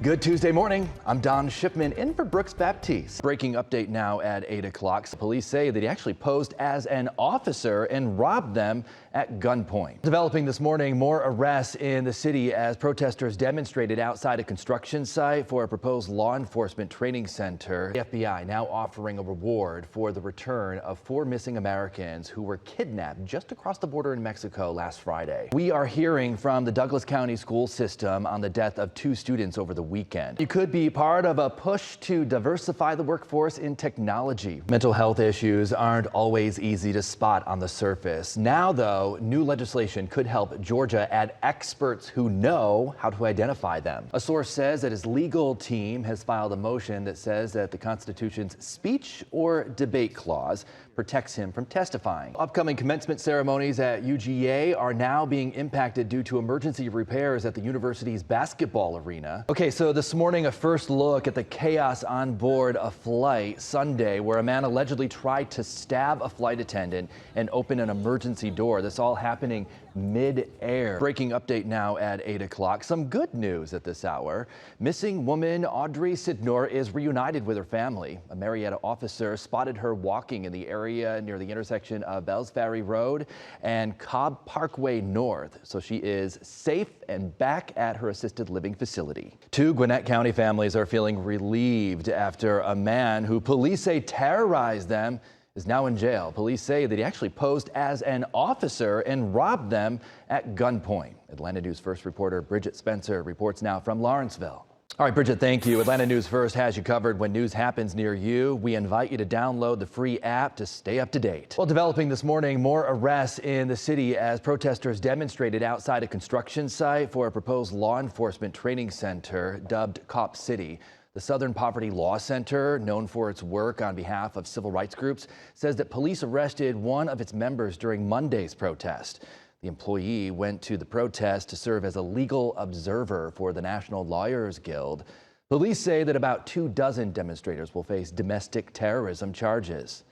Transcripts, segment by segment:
Good Tuesday morning. I'm Don Shipman in for Brooks Baptiste. Breaking update now at 8 o'clock. Police say that he actually posed as an officer and robbed them at gunpoint. Developing this morning, more arrests in the city as protesters demonstrated outside a construction site for a proposed law enforcement training center. The FBI now offering a reward for the return of 4 missing Americans who were kidnapped just across the border in Mexico last Friday. We are hearing from the Douglas County school system on the death of 2 students over the weekend. You could be part of a push to diversify the workforce in technology. Mental health issues aren't always easy to spot on the surface. Now, though, new legislation could help Georgia add experts who know how to identify them. A source says that his legal team has filed a motion that says that the Constitution's speech or debate clause protects him from testifying. Upcoming commencement ceremonies at UGA are now being impacted due to emergency repairs at the university's basketball arena. Okay, so this morning, a first look at the chaos on board a flight Sunday where a man allegedly tried to stab a flight attendant and open an emergency door. This all happening mid-air. Breaking update now at 8 o'clock. Some good news at this hour. Missing woman Audrey Sidnor is reunited with her family. A Marietta officer spotted her walking in the area near the intersection of Bells Ferry Road and Cobb Parkway North. So she is safe and back at her assisted living facility. 2 Gwinnett County families are feeling relieved after a man who police say terrorized them is now in jail. Police say that he actually posed as an officer and robbed them at gunpoint. Atlanta News First reporter Bridget Spencer reports now from Lawrenceville. All right, Bridget, thank you. Atlanta News First has you covered when news happens near you. We invite you to download the free app to stay up to date. Well, developing this morning, more arrests in the city as protesters demonstrated outside a construction site for a proposed law enforcement training center dubbed Cop City. The Southern Poverty Law Center, known for its work on behalf of civil rights groups, says that police arrested one of its members during Monday's protest. The employee went to the protest to serve as a legal observer for the National Lawyers Guild. Police say that about 24 demonstrators will face domestic terrorism charges.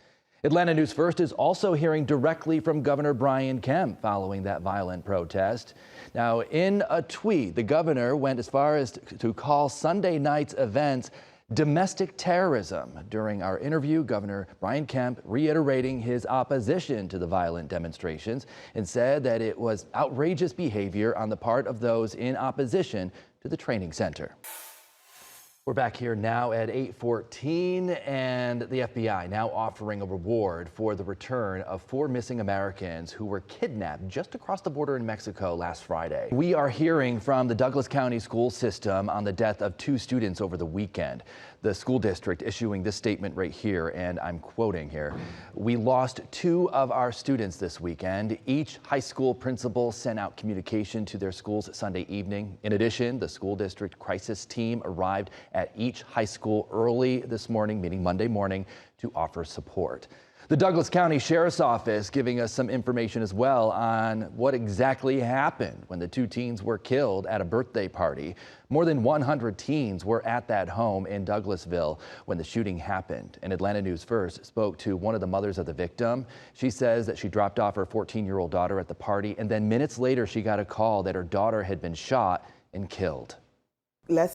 Atlanta News First is also hearing directly from Governor Brian Kemp following that violent protest. Now, in a tweet, the governor went as far as to call Sunday night's events domestic terrorism. During our interview, Governor Brian Kemp reiterating his opposition to the violent demonstrations and said that it was outrageous behavior on the part of those in opposition to the training center. We're back here now at 8:14, and the FBI now offering a reward for the return of 4 missing Americans who were kidnapped just across the border in Mexico last Friday. We are hearing from the Douglas County school system on the death of 2 students over the weekend. The school district issuing this statement right here, and I'm quoting here. "We lost 2 of our students this weekend. Each high school principal sent out communication to their schools Sunday evening. In addition, the school district crisis team arrived at each high school early this morning, meaning Monday morning, to offer support." The Douglas County Sheriff's Office giving us some information as well on what exactly happened when the 2 teens were killed at a birthday party. More than 100 teens were at that home in Douglasville when the shooting happened. And Atlanta News First spoke to one of the mothers of the victim. She says that she dropped off her 14-year-old daughter at the party, and then minutes later she got a call that her daughter had been shot and killed.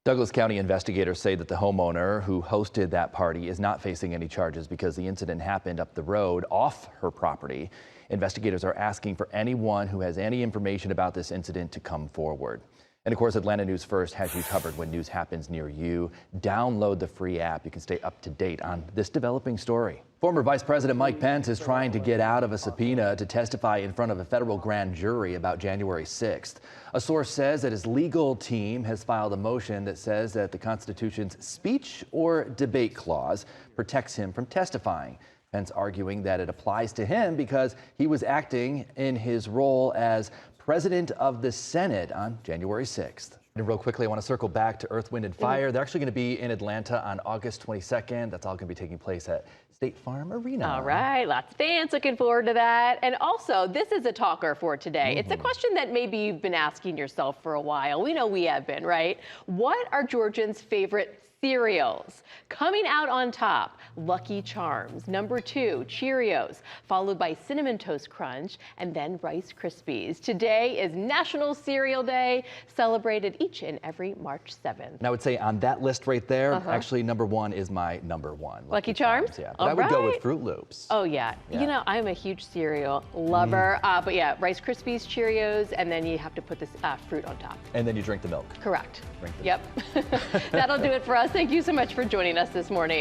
Douglas County investigators say that the homeowner who hosted that party is not facing any charges because the incident happened up the road off her property. Investigators are asking for anyone who has any information about this incident to come forward. And of course, Atlanta News First has you covered when news happens near you. Download the free app. You can stay up to date on this developing story. Former Vice President Mike Pence is trying to get out of a subpoena to testify in front of a federal grand jury about January 6th. A source says that his legal team has filed a motion that says that the Constitution's speech or debate clause protects him from testifying. Pence arguing that it applies to him because he was acting in his role as President of the Senate on January 6th. And real quickly, I want to circle back to Earth, Wind, and Fire. They're actually going to be in Atlanta on August 22nd. That's all going to be taking place at State Farm Arena. All right, lots of fans looking forward to that. And also, this is a talker for today. It's a question that maybe you've been asking yourself for a while. We know we have been, right? What are Georgians' favorite cereals. Coming out on top, Lucky Charms. Number 2, Cheerios, followed by Cinnamon Toast Crunch, and then Rice Krispies. Today is National Cereal Day, celebrated each and every March 7th. And I would say on that list right there, actually number 1 is my number 1. Lucky Charms? Yeah, but I would go with Fruit Loops. Oh yeah. You know, I'm a huge cereal lover, but yeah, Rice Krispies, Cheerios, and then you have to put this fruit on top. And then you drink the milk. Correct. Drink the Yep. That'll do it for us. Thank you so much for joining us this morning.